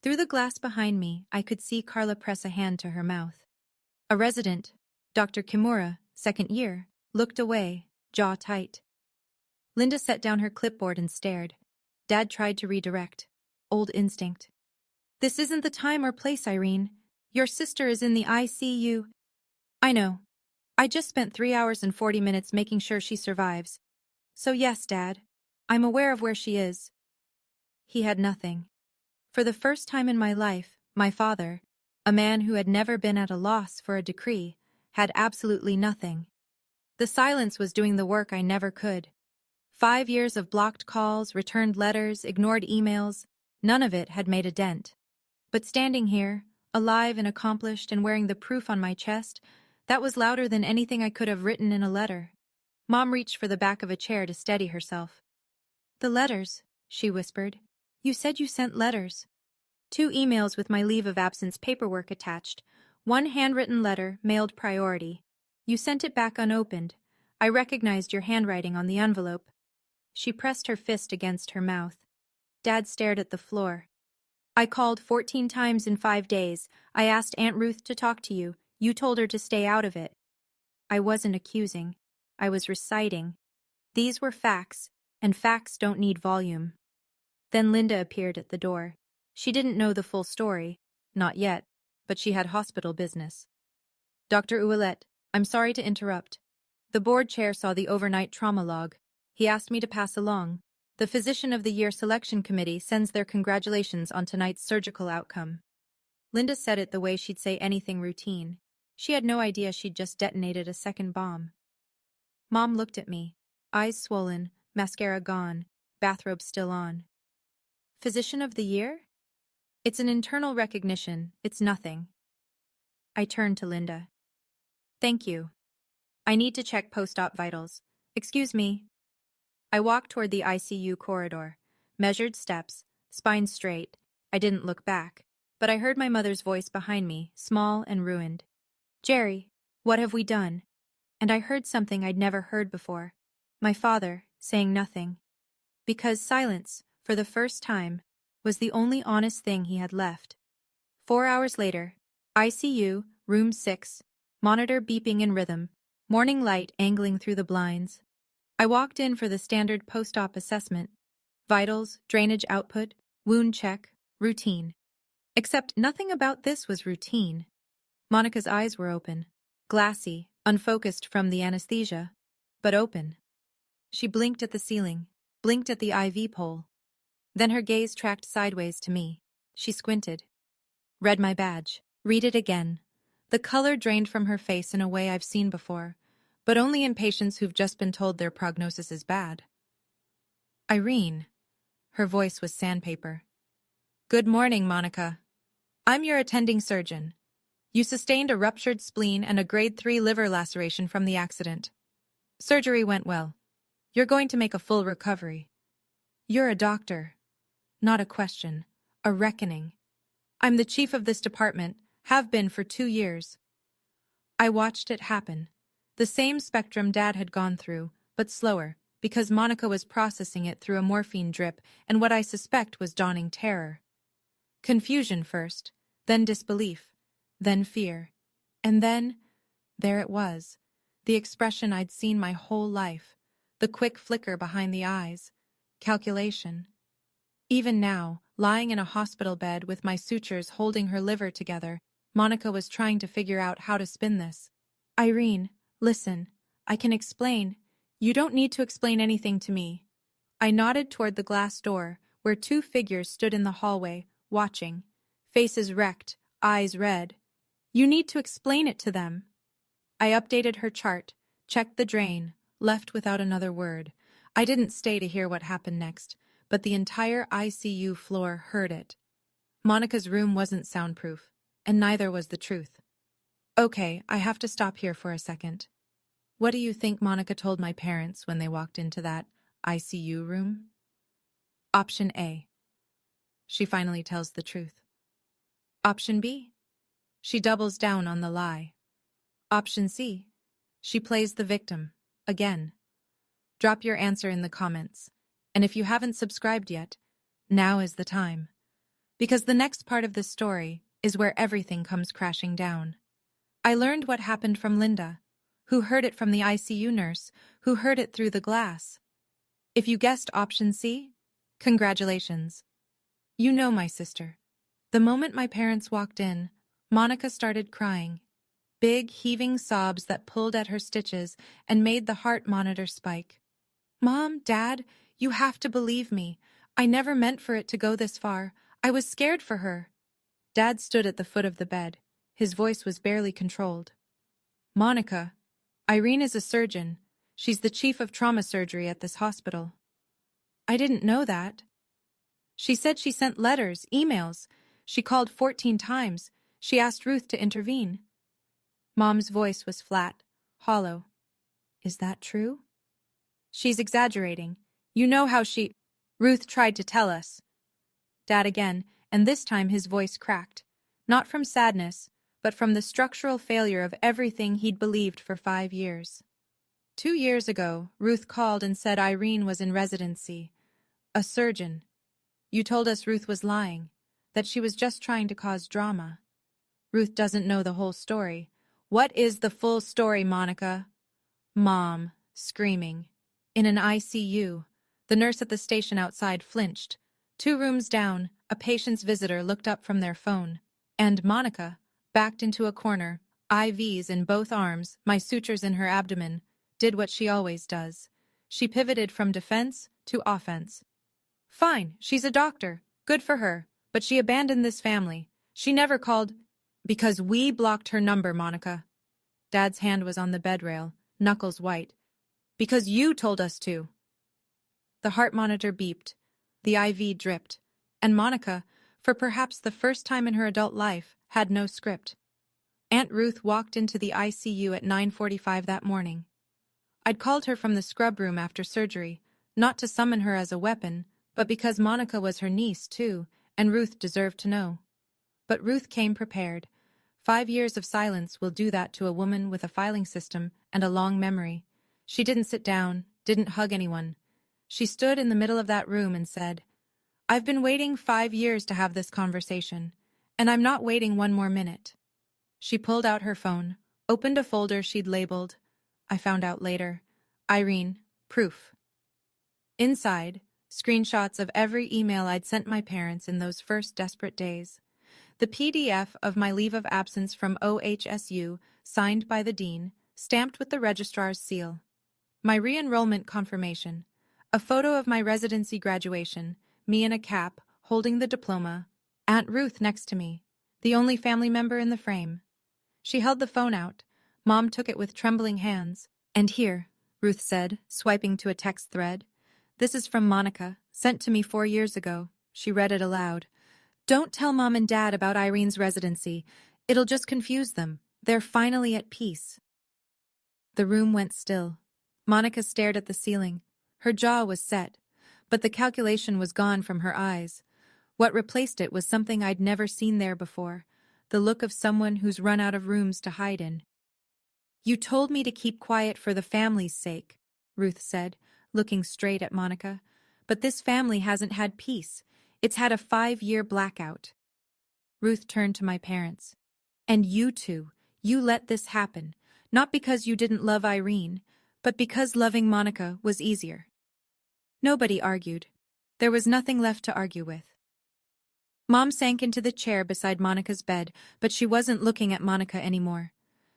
Through the glass behind me, I could see Carla press a hand to her mouth. A resident, Dr. Kimura, second year, looked away, jaw tight. Linda set down her clipboard and stared. Dad tried to redirect. Old instinct. "This isn't the time or place, Irene. Your sister is in the ICU. "I know. I just spent 3 hours and 40 minutes making sure she survives. So yes, Dad. I'm aware of where she is." He had nothing. For the first time in my life, my father, a man who had never been at a loss for a decree, had absolutely nothing. The silence was doing the work I never could. 5 years of blocked calls, returned letters, ignored emails, none of it had made a dent. But standing here, alive and accomplished and wearing the proof on my chest, that was louder than anything I could have written in a letter. Mom reached for the back of a chair to steady herself. "The letters," she whispered. "You said you sent letters." 2 emails with my leave of absence paperwork attached. 1 handwritten letter, mailed priority. You sent it back unopened. I recognized your handwriting on the envelope. She pressed her fist against her mouth. Dad stared at the floor. "I called 14 times in 5 days. I asked Aunt Ruth to talk to you. You told her to stay out of it." I wasn't accusing. I was reciting. These were facts, and facts don't need volume. Then Linda appeared at the door. She didn't know the full story. Not yet, but she had hospital business. "Dr. Ouellette, I'm sorry to interrupt." The board chair saw the overnight trauma log. He asked me to pass along. "The Physician of the Year Selection Committee sends their congratulations on tonight's surgical outcome." Linda said it the way she'd say anything routine. She had no idea she'd just detonated a second bomb. Mom looked at me, eyes swollen, mascara gone, bathrobe still on. "Physician of the Year? It's an internal recognition, it's nothing." I turned to Linda. "Thank you. I need to check post-op vitals. Excuse me." I walked toward the ICU corridor, measured steps, spine straight. I didn't look back, but I heard my mother's voice behind me, small and ruined. "Jerry, what have we done?" And I heard something I'd never heard before. My father, saying nothing. Because silence, for the first time, was the only honest thing he had left. 4 hours later, ICU, room 6, monitor beeping in rhythm, morning light angling through the blinds. I walked in for the standard post-op assessment. Vitals, drainage output, wound check, routine. Except nothing about this was routine. Monica's eyes were open, glassy, unfocused from the anesthesia, but open. She blinked at the ceiling, blinked at the IV pole. Then her gaze tracked sideways to me. She squinted. Read my badge. Read it again. The color drained from her face in a way I've seen before, but only in patients who've just been told their prognosis is bad. "Irene." Her voice was sandpaper. "Good morning, Monica. I'm your attending surgeon. You sustained a ruptured spleen and a grade 3 liver laceration from the accident. Surgery went well. You're going to make a full recovery. You're a doctor. Not a question. A reckoning. I'm the chief of this department, have been for 2 years." I watched it happen. The same spectrum Dad had gone through, but slower, because Monica was processing it through a morphine drip and what I suspect was dawning terror. Confusion first, then disbelief, then fear. And then, there it was, the expression I'd seen my whole life, the quick flicker behind the eyes, calculation. Even now, lying in a hospital bed with my sutures holding her liver together, Monica was trying to figure out how to spin this. "Irene, listen, I can explain. You don't need to explain anything to me." I nodded toward the glass door, where 2 figures stood in the hallway, watching, faces wrecked, eyes red. "You need to explain it to them." I updated her chart, checked the drain, left without another word. I didn't stay to hear what happened next, but the entire ICU floor heard it. Monica's room wasn't soundproof, and neither was the truth. Okay, I have to stop here for a second. What do you think Monica told my parents when they walked into that ICU room? Option A. She finally tells the truth. Option B. She doubles down on the lie. Option C. She plays the victim, again. Drop your answer in the comments. And if you haven't subscribed yet, now is the time. Because the next part of this story is where everything comes crashing down. I learned what happened from Linda, who heard it from the ICU nurse, who heard it through the glass. If you guessed option C, congratulations. You know my sister. The moment my parents walked in, Monica started crying. Big, heaving sobs that pulled at her stitches and made the heart monitor spike. Mom, Dad, you have to believe me. I never meant for it to go this far. I was scared for her. Dad stood at the foot of the bed. His voice was barely controlled. Monica, Irene is a surgeon. She's the chief of trauma surgery at this hospital. I didn't know that. She said she sent letters, emails. She called 14 times. She asked Ruth to intervene. Mom's voice was flat, hollow. Is that true? She's exaggerating. You know how Ruth tried to tell us. Dad again, and this time his voice cracked. Not from sadness, but from the structural failure of everything he'd believed for 5 years. 2 years ago, Ruth called and said Irene was in residency. A surgeon. You told us Ruth was lying, that she was just trying to cause drama. Ruth doesn't know the whole story. What is the full story, Monica? Mom, screaming. In an ICU, the nurse at the station outside flinched. 2 rooms down, a patient's visitor looked up from their phone. And Monica, backed into a corner, IVs in both arms, my sutures in her abdomen, did what she always does. She pivoted from defense to offense. Fine, she's a doctor. Good for her. But she abandoned this family. She never called. Because we blocked her number, Monica. Dad's hand was on the bed rail, knuckles white. Because you told us to. The heart monitor beeped. The IV dripped. And Monica, for perhaps the first time in her adult life, had no script. Aunt Ruth walked into the ICU at 9:45 that morning. I'd called her from the scrub room after surgery, not to summon her as a weapon, but because Monica was her niece, too, and Ruth deserved to know. But Ruth came prepared. 5 years of silence will do that to a woman with a filing system and a long memory. She didn't sit down, didn't hug anyone. She stood in the middle of that room and said, I've been waiting 5 years to have this conversation, and I'm not waiting 1 more minute. She pulled out her phone, opened a folder she'd labeled, I found out later, Irene, proof. Inside, screenshots of every email I'd sent my parents in those first desperate days. The PDF of my leave of absence from OHSU, signed by the dean, stamped with the registrar's seal. My re-enrollment confirmation. A photo of my residency graduation, me in a cap, holding the diploma. Aunt Ruth next to me, the only family member in the frame. She held the phone out. Mom took it with trembling hands. And here, Ruth said, swiping to a text thread. This is from Monica, sent to me 4 years ago. She read it aloud. Don't tell Mom and Dad about Irene's residency. It'll just confuse them. They're finally at peace. The room went still. Monica stared at the ceiling. Her jaw was set, but the calculation was gone from her eyes. What replaced it was something I'd never seen there before, the look of someone who's run out of rooms to hide in. You told me to keep quiet for the family's sake, Ruth said, looking straight at Monica. But this family hasn't had peace. It's had a 5-year blackout. Ruth turned to my parents. And you two, you let this happen, not because you didn't love Irene, but because loving Monica was easier. Nobody argued. There was nothing left to argue with. Mom sank into the chair beside Monica's bed, but she wasn't looking at Monica anymore.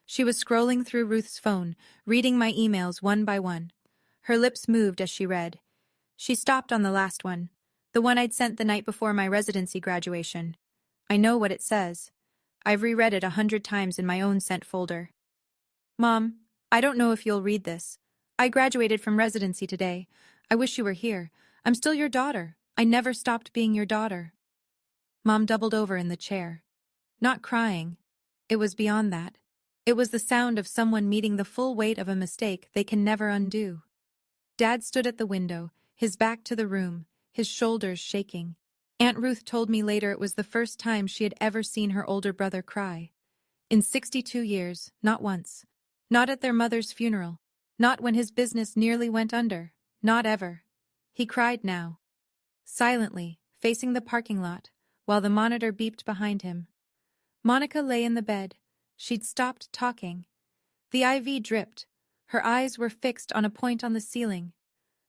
She was scrolling through Ruth's phone, reading my emails one by one. Her lips moved as she read. She stopped on the last one, the one I'd sent the night before my residency graduation. I know what it says. I've reread it 100 times in my own sent folder. Mom, I don't know if you'll read this. I graduated from residency today. I wish you were here. I'm still your daughter. I never stopped being your daughter. Mom doubled over in the chair. Not crying. It was beyond that. It was the sound of someone meeting the full weight of a mistake they can never undo. Dad stood at the window, his back to the room, his shoulders shaking. Aunt Ruth told me later it was the first time she had ever seen her older brother cry. In 62 years, not once. Not at their mother's funeral. Not when his business nearly went under. Not ever. He cried now. Silently, facing the parking lot, while the monitor beeped behind him. Monica lay in the bed. She'd stopped talking. The IV dripped. Her eyes were fixed on a point on the ceiling.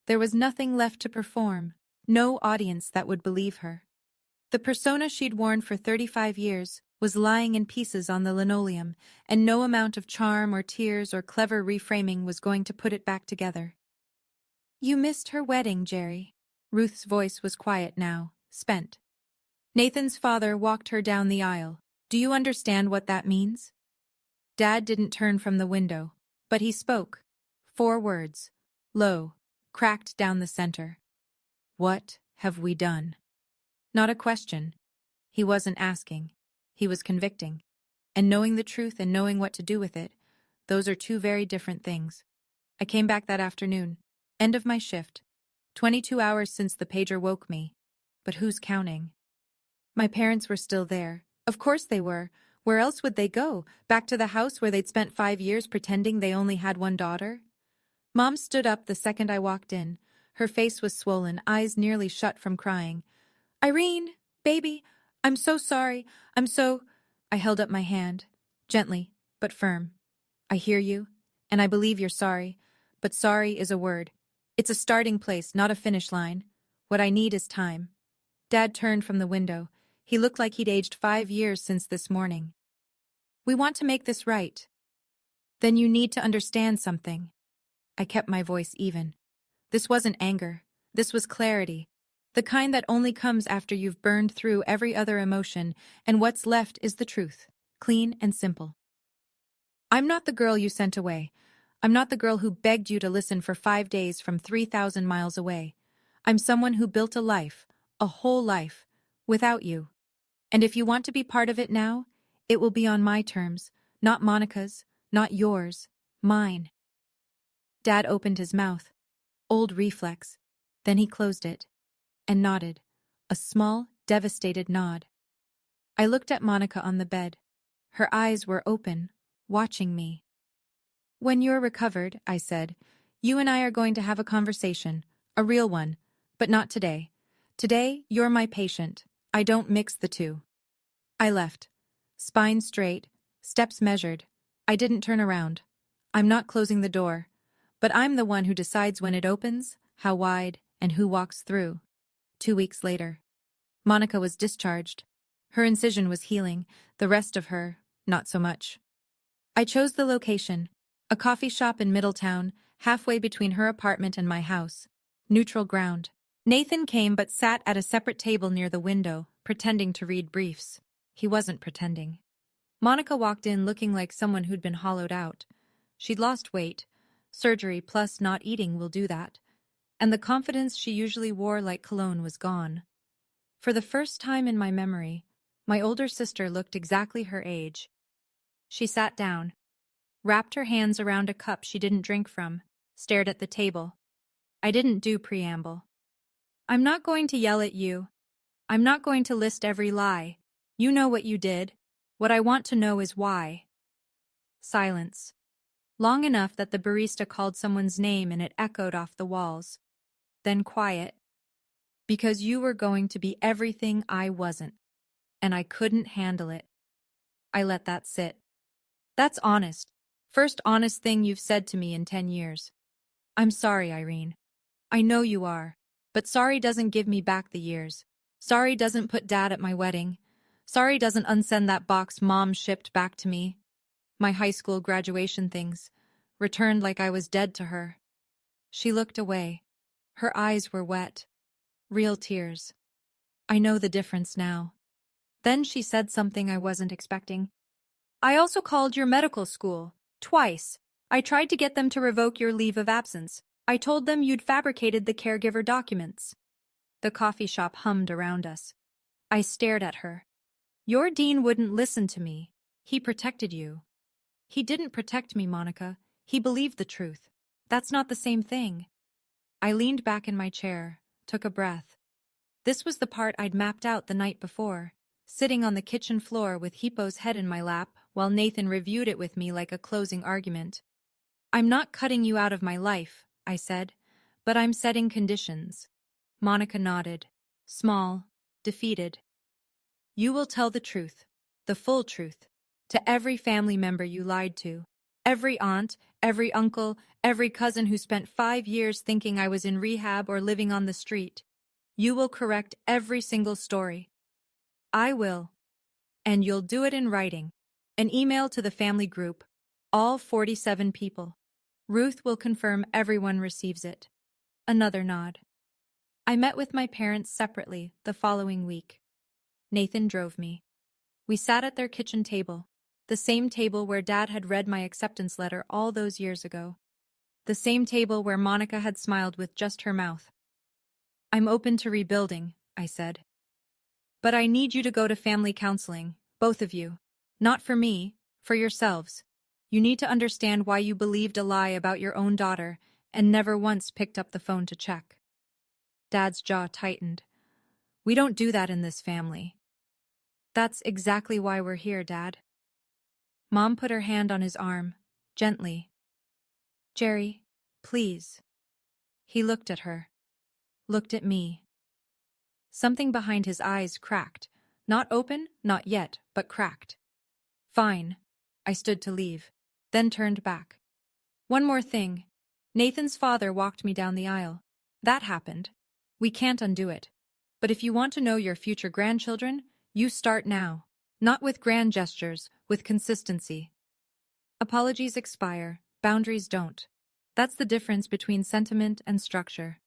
There was nothing left to perform, no audience that would believe her. The persona she'd worn for 35 years was lying in pieces on the linoleum, and no amount of charm or tears or clever reframing was going to put it back together. You missed her wedding, Jerry. Ruth's voice was quiet now, spent. Nathan's father walked her down the aisle. Do you understand what that means? Dad didn't turn from the window, but he spoke. 4 words, low, cracked down the center. What have we done? Not a question. He wasn't asking. He was convicting. And knowing the truth and knowing what to do with it, those are 2 very different things. I came back that afternoon. End of my shift. 22 hours since the pager woke me. But who's counting? My parents were still there. Of course they were. Where else would they go? Back to the house where they'd spent 5 years pretending they only had one daughter? Mom stood up the second I walked in. Her face was swollen, eyes nearly shut from crying. Irene, baby, I'm so sorry. I held up my hand, gently, but firm. I hear you, and I believe you're sorry, but sorry is a word. It's a starting place, not a finish line. What I need is time. Dad turned from the window. He looked like he'd aged 5 years since this morning. We want to make this right. Then you need to understand something. I kept my voice even. This wasn't anger. This was clarity. The kind that only comes after you've burned through every other emotion, and what's left is the truth, clean and simple. I'm not the girl you sent away. I'm not the girl who begged you to listen for 5 days from 3,000 miles away. I'm someone who built a life, a whole life, without you. And if you want to be part of it now, it will be on my terms, not Monica's, not yours, mine. Dad opened his mouth. Old reflex. Then he closed it. And nodded. A small, devastated nod. I looked at Monica on the bed. Her eyes were open, watching me. When you're recovered, I said, you and I are going to have a conversation, a real one, but not today. Today, you're my patient. I don't mix the two. I left. Spine straight, steps measured. I didn't turn around. I'm not closing the door. But I'm the one who decides when it opens, how wide, and who walks through. 2 weeks later. Monica was discharged. Her incision was healing, the rest of her, not so much. I chose the location, a coffee shop in Middletown, halfway between her apartment and my house. Neutral ground. Nathan came but sat at a separate table near the window, pretending to read briefs. He wasn't pretending. Monica walked in looking like someone who'd been hollowed out. She'd lost weight. Surgery plus not eating will do that. And the confidence she usually wore like cologne was gone. For the first time in my memory, my older sister looked exactly her age. She sat down, wrapped her hands around a cup she didn't drink from, stared at the table. I didn't do preamble. I'm not going to yell at you. I'm not going to list every lie. You know what you did. What I want to know is why. Silence. Long enough that the barista called someone's name and it echoed off the walls. Then quiet. Because you were going to be everything I wasn't. And I couldn't handle it. I let that sit. That's honest. First honest thing you've said to me in 10 years. I'm sorry, Irene. I know you are. But sorry doesn't give me back the years. Sorry doesn't put Dad at my wedding. Sorry doesn't unsend that box Mom shipped back to me. My high school graduation things. Returned like I was dead to her. She looked away. Her eyes were wet. Real tears. I know the difference now. Then she said something I wasn't expecting. I also called your medical school. Twice. I tried to get them to revoke your leave of absence. I told them you'd fabricated the caregiver documents. The coffee shop hummed around us. I stared at her. Your dean wouldn't listen to me. He protected you. He didn't protect me, Monica. He believed the truth. That's not the same thing. I leaned back in my chair, took a breath. This was the part I'd mapped out the night before, sitting on the kitchen floor with Hippo's head in my lap while Nathan reviewed it with me like a closing argument. I'm not cutting you out of my life, I said, but I'm setting conditions. Monica nodded, small, defeated. You will tell the truth, the full truth, to every family member you lied to, every aunt, every uncle, every cousin who spent 5 years thinking I was in rehab or living on the street. You will correct every single story. I will. And you'll do it in writing. An email to the family group, all 47 people. Ruth will confirm everyone receives it. Another nod. I met with my parents separately the following week. Nathan drove me. We sat at their kitchen table, the same table where Dad had read my acceptance letter all those years ago. The same table where Monica had smiled with just her mouth. I'm open to rebuilding, I said. But I need you to go to family counseling, both of you. Not for me, for yourselves. You need to understand why you believed a lie about your own daughter and never once picked up the phone to check. Dad's jaw tightened. We don't do that in this family. That's exactly why we're here, Dad. Mom put her hand on his arm, gently. Jerry, please. He looked at her. Looked at me. Something behind his eyes cracked. Not open, not yet, but cracked. Fine. I stood to leave, then turned back. One more thing. Nathan's father walked me down the aisle. That happened. We can't undo it. But if you want to know your future grandchildren, you start now. Not with grand gestures, with consistency. Apologies expire, boundaries don't. That's the difference between sentiment and structure.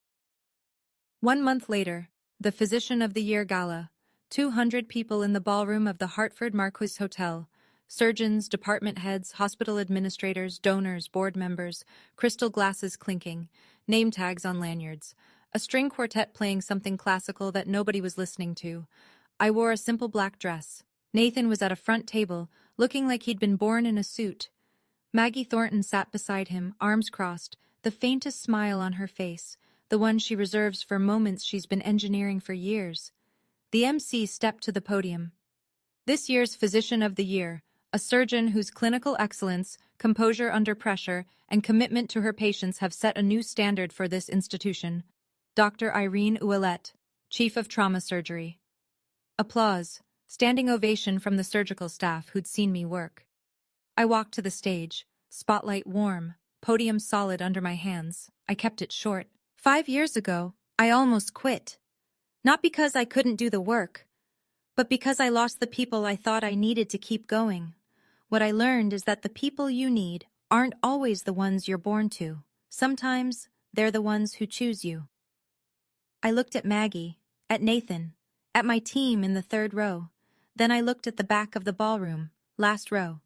1 month later, the Physician of the Year Gala, 200 people in the ballroom of the Hartford Marquis Hotel, surgeons, department heads, hospital administrators, donors, board members, crystal glasses clinking, name tags on lanyards, a string quartet playing something classical that nobody was listening to. I wore a simple black dress. Nathan was at a front table, looking like he'd been born in a suit. Maggie Thornton sat beside him, arms crossed, the faintest smile on her face, the one she reserves for moments she's been engineering for years. The MC stepped to the podium. This year's Physician of the Year, a surgeon whose clinical excellence, composure under pressure, and commitment to her patients have set a new standard for this institution. Dr. Irene Ouellette, Chief of Trauma Surgery. Applause, standing ovation from the surgical staff who'd seen me work. I walked to the stage, spotlight warm, podium solid under my hands. I kept it short. 5 years ago, I almost quit. Not because I couldn't do the work, but because I lost the people I thought I needed to keep going. What I learned is that the people you need aren't always the ones you're born to. Sometimes they're the ones who choose you. I looked at Maggie, at Nathan, at my team in the 3rd row. Then I looked at the back of the ballroom, last row.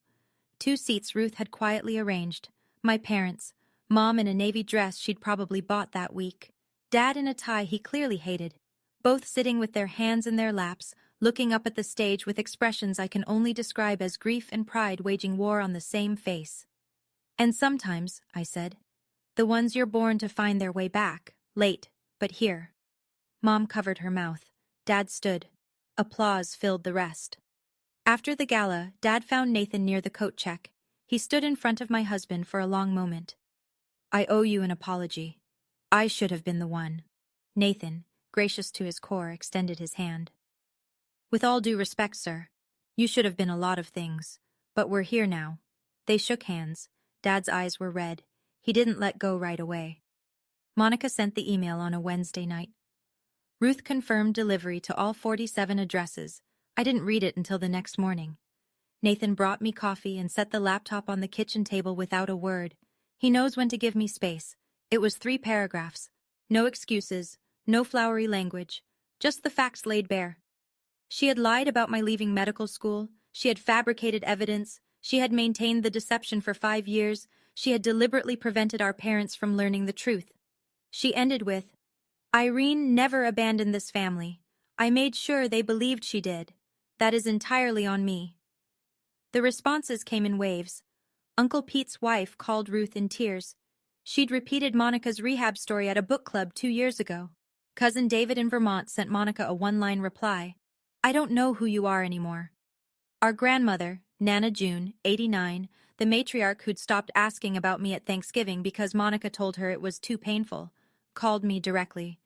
2 seats Ruth had quietly arranged. My parents, Mom in a navy dress she'd probably bought that week, Dad in a tie he clearly hated, both sitting with their hands in their laps, looking up at the stage with expressions I can only describe as grief and pride waging war on the same face. And sometimes, I said, the ones you're born to find their way back, late, but here. Mom covered her mouth. Dad stood. Applause filled the rest. After the gala, Dad found Nathan near the coat check. He stood in front of my husband for a long moment. I owe you an apology. I should have been the one. Nathan, gracious to his core, extended his hand. With all due respect, sir, you should have been a lot of things, but we're here now. They shook hands. Dad's eyes were red. He didn't let go right away. Monica sent the email on a Wednesday night. Ruth confirmed delivery to all 47 addresses. I didn't read it until the next morning. Nathan brought me coffee and set the laptop on the kitchen table without a word. He knows when to give me space. It was 3 paragraphs. No excuses, no flowery language, just the facts laid bare. She had lied about my leaving medical school. She had fabricated evidence. She had maintained the deception for 5 years. She had deliberately prevented our parents from learning the truth. She ended with, "Irene never abandoned this family. I made sure they believed she did. That is entirely on me." The responses came in waves. Uncle Pete's wife called Ruth in tears. She'd repeated Monica's rehab story at a book club 2 years ago. Cousin David in Vermont sent Monica a one-line reply. "I don't know who you are anymore." Our grandmother, Nana June, 89, the matriarch who'd stopped asking about me at Thanksgiving because Monica told her it was too painful, called me directly.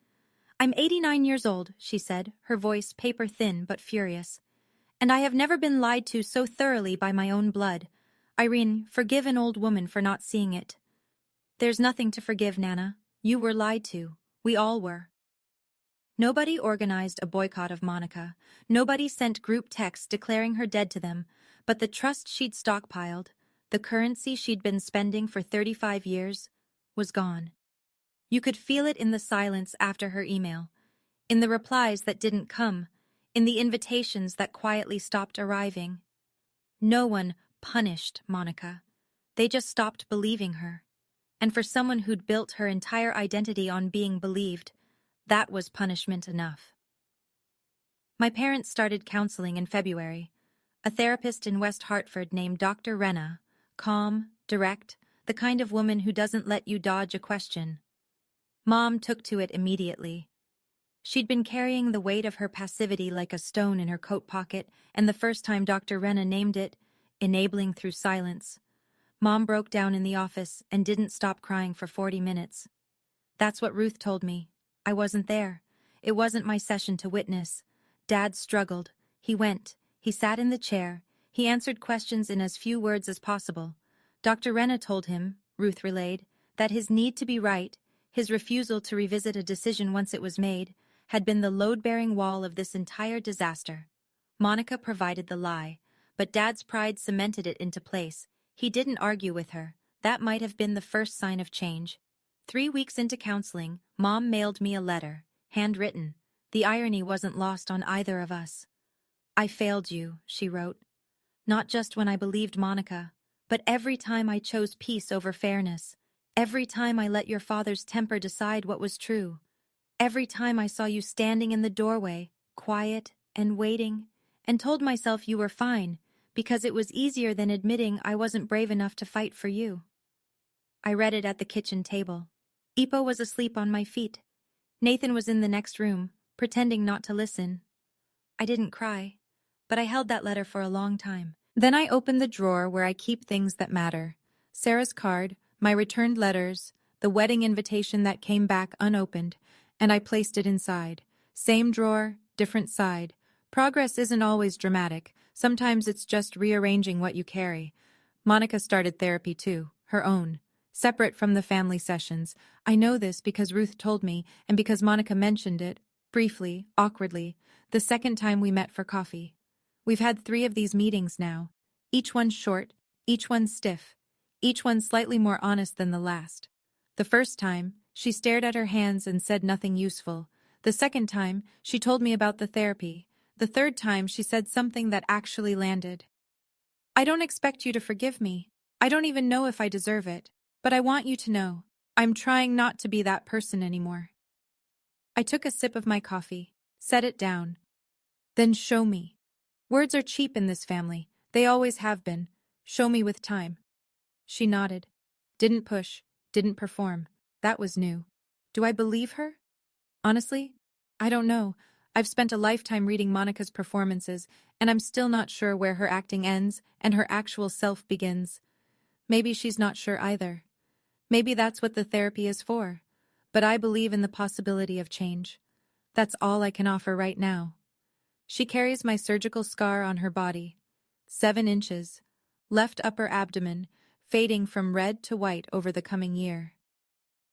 "I'm 89 years old," she said, her voice paper-thin but furious. "And I have never been lied to so thoroughly by my own blood. Irene, forgive an old woman for not seeing it." "There's nothing to forgive, Nana. You were lied to. We all were." Nobody organized a boycott of Monica. Nobody sent group texts declaring her dead to them, but the trust she'd stockpiled, the currency she'd been spending for 35 years, was gone. You could feel it in the silence after her email, in the replies that didn't come, in the invitations that quietly stopped arriving. No one punished Monica. They just stopped believing her. And for someone who'd built her entire identity on being believed, that was punishment enough. My parents started counseling in February. A therapist in West Hartford named Dr. Renna, calm, direct, the kind of woman who doesn't let you dodge a question. Mom took to it immediately. She'd been carrying the weight of her passivity like a stone in her coat pocket, and the first time Dr. Renna named it, enabling through silence, Mom broke down in the office and didn't stop crying for 40 minutes. That's what Ruth told me. I wasn't there. It wasn't my session to witness. Dad struggled. He went. He sat in the chair. He answered questions in as few words as possible. Dr. Renna told him, Ruth relayed, that his need to be right, his refusal to revisit a decision once it was made, had been the load-bearing wall of this entire disaster. Monica provided the lie, but Dad's pride cemented it into place. He didn't argue with her. That might have been the first sign of change. 3 weeks into counseling, Mom mailed me a letter, handwritten. The irony wasn't lost on either of us. "I failed you," she wrote. "Not just when I believed Monica, but every time I chose peace over fairness. Every time I let your father's temper decide what was true. Every time I saw you standing in the doorway, quiet and waiting, and told myself you were fine, because it was easier than admitting I wasn't brave enough to fight for you." I read it at the kitchen table. Ipo was asleep on my feet. Nathan was in the next room, pretending not to listen. I didn't cry, but I held that letter for a long time. Then I opened the drawer where I keep things that matter. Sarah's card, my returned letters, the wedding invitation that came back unopened, and I placed it inside. Same drawer, different side. Progress isn't always dramatic. Sometimes it's just rearranging what you carry. Monica started therapy too, her own. Separate from the family sessions. I know this because Ruth told me, and because Monica mentioned it, briefly, awkwardly, the second time we met for coffee. We've had 3 of these meetings now. Each one short, each one stiff, each one slightly more honest than the last. The first time, she stared at her hands and said nothing useful. The second time, she told me about the therapy. The third time, she said something that actually landed. "I don't expect you to forgive me. I don't even know if I deserve it. But I want you to know, I'm trying not to be that person anymore." I took a sip of my coffee, set it down. "Then show me." Words are cheap in this family. They always have been. "Show me with time." She nodded. Didn't push, didn't perform. That was new. Do I believe her? Honestly, I don't know. I've spent a lifetime reading Monica's performances, and I'm still not sure where her acting ends and her actual self begins. Maybe she's not sure either. Maybe that's what the therapy is for. But I believe in the possibility of change. That's all I can offer right now. She carries my surgical scar on her body. 7 inches. Left upper abdomen, fading from red to white over the coming year.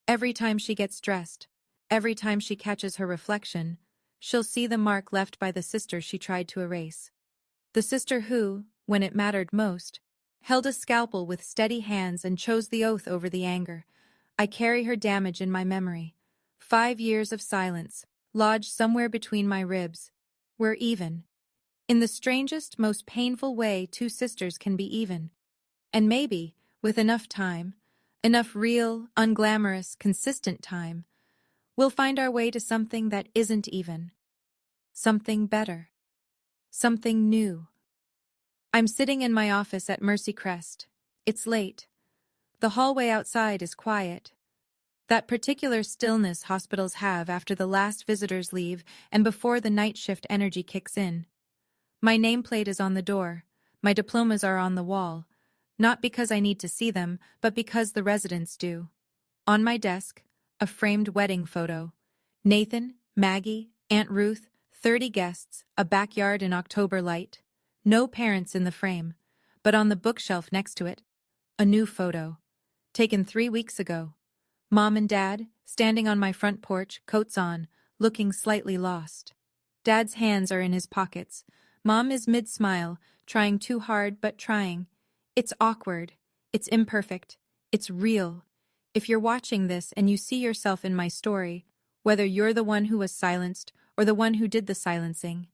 Every time she gets dressed, every time she catches her reflection, she'll see the mark left by the sister she tried to erase. The sister who, when it mattered most, held a scalpel with steady hands and chose the oath over the anger. I carry her damage in my memory. 5 years of silence, lodged somewhere between my ribs. We're even. In the strangest, most painful way 2 sisters can be even. And maybe, with enough time, enough real, unglamorous, consistent time, we'll find our way to something that isn't even. Something better. Something new. I'm sitting in my office at Mercy Crest. It's late. The hallway outside is quiet. That particular stillness hospitals have after the last visitors leave and before the night shift energy kicks in. My nameplate is on the door. My diplomas are on the wall. Not because I need to see them, but because the residents do. On my desk, a framed wedding photo. Nathan, Maggie, Aunt Ruth, 30 guests, a backyard in October light. No parents in the frame, but on the bookshelf next to it, a new photo. Taken 3 weeks ago. Mom and Dad, standing on my front porch, coats on, looking slightly lost. Dad's hands are in his pockets. Mom is mid-smile, trying too hard but trying. It's awkward. It's imperfect. It's real. If you're watching this and you see yourself in my story, whether you're the one who was silenced or the one who did the silencing,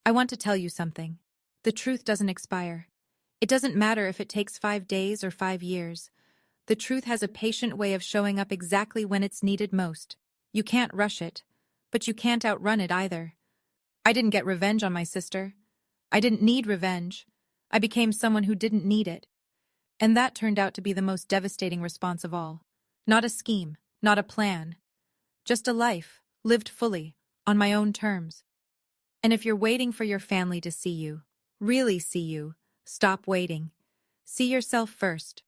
I want to tell you something. The truth doesn't expire. It doesn't matter if it takes 5 days or 5 years. The truth has a patient way of showing up exactly when it's needed most. You can't rush it, but you can't outrun it either. I didn't get revenge on my sister. I didn't need revenge. I became someone who didn't need it. And that turned out to be the most devastating response of all. Not a scheme, not a plan. Just a life, lived fully, on my own terms. And if you're waiting for your family to see you, really see you, stop waiting. See yourself first.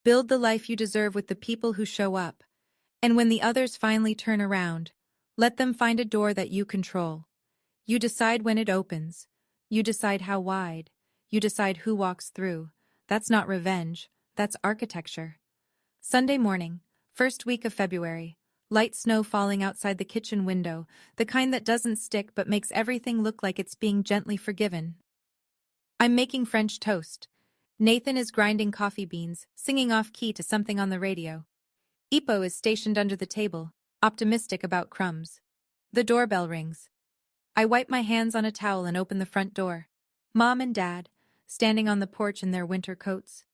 Build the life you deserve with the people who show up. And when the others finally turn around, let them find a door that you control. You decide when it opens. You decide how wide. You decide who walks through. That's not revenge. That's architecture. Sunday morning, first week of February. Light snow falling outside the kitchen window, the kind that doesn't stick but makes everything look like it's being gently forgiven. I'm making French toast. Nathan is grinding coffee beans, singing off-key to something on the radio. Ipo is stationed under the table, optimistic about crumbs. The doorbell rings. I wipe my hands on a towel and open the front door. Mom and Dad, standing on the porch in their winter coats.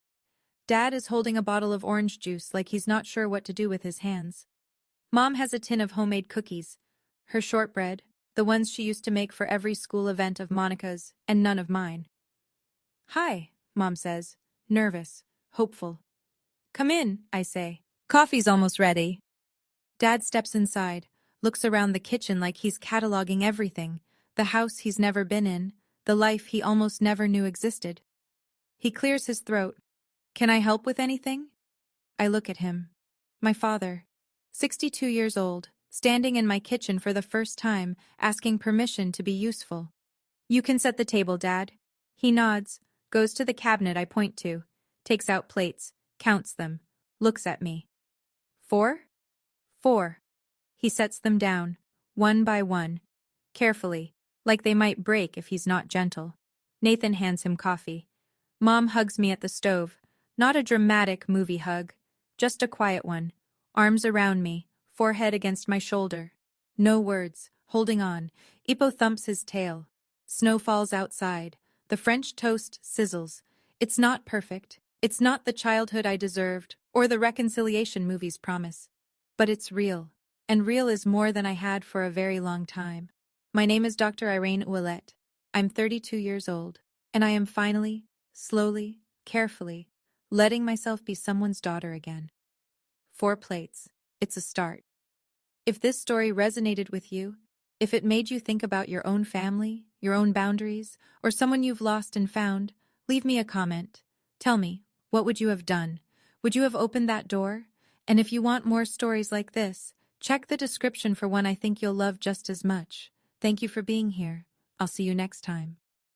Dad is holding a bottle of orange juice like he's not sure what to do with his hands. Mom has a tin of homemade cookies, her shortbread, the ones she used to make for every school event of Monica's, and none of mine. "Hi," Mom says, nervous, hopeful. "Come in," I say. "Coffee's almost ready." Dad steps inside, looks around the kitchen like he's cataloging everything, the house he's never been in, the life he almost never knew existed. He clears his throat. "Can I help with anything?" I look at him. My father, 62 years old, standing in my kitchen for the first time, asking permission to be useful. "You can set the table, Dad." He nods, goes to the cabinet I point to, takes out plates, counts them, looks at me. "4?" "4." He sets them down, one by one, carefully, like they might break if he's not gentle. Nathan hands him coffee. Mom hugs me at the stove, not a dramatic movie hug, just a quiet one, arms around me, forehead against my shoulder. No words, holding on. Ipo thumps his tail. Snow falls outside. The French toast sizzles. It's not perfect. It's not the childhood I deserved, or the reconciliation movies promise. But it's real. And real is more than I had for a very long time. My name is Dr. Irene Ouellette. I'm 32 years old, and I am finally, slowly, carefully, letting myself be someone's daughter again. 4 plates. It's a start. If this story resonated with you, if it made you think about your own family, your own boundaries, or someone you've lost and found, leave me a comment. Tell me, what would you have done? Would you have opened that door? And if you want more stories like this, check the description for one I think you'll love just as much. Thank you for being here. I'll see you next time.